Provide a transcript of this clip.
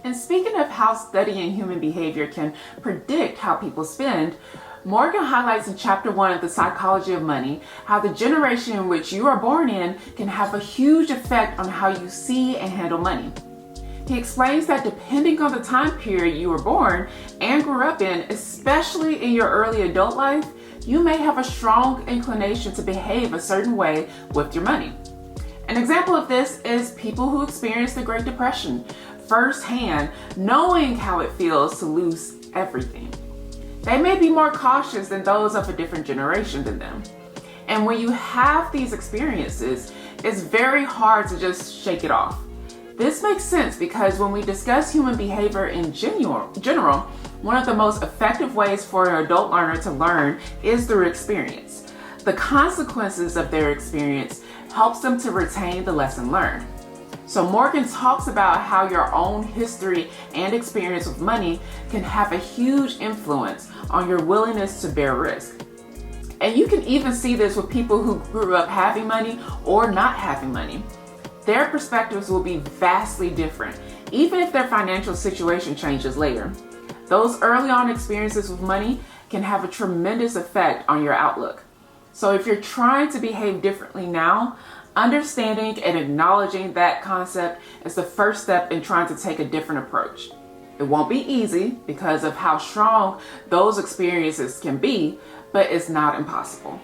And speaking of how studying human behavior can predict how people spend, Morgan highlights in Chapter 1 of The Psychology of Money how the generation in which you are born in can have a huge effect on how you see and handle money. He explains that depending on the time period you were born and grew up in, especially in your early adult life, you may have a strong inclination to behave a certain way with your money. An example of this is people who experienced the Great Depression firsthand, knowing how it feels to lose everything. They may be more cautious than those of a different generation than them. And when you have these experiences, it's very hard to just shake it off. This makes sense because when we discuss human behavior in general, one of the most effective ways for an adult learner to learn is through experience. The consequences of their experience helps them to retain the lesson learned. So Morgan talks about how your own history and experience with money can have a huge influence on your willingness to bear risk. And you can even see this with people who grew up having money or not having money. Their perspectives will be vastly different, even if their financial situation changes later. Those early on experiences with money can have a tremendous effect on your outlook. So if you're trying to behave differently now, understanding and acknowledging that concept is the first step in trying to take a different approach. It won't be easy because of how strong those experiences can be, but it's not impossible.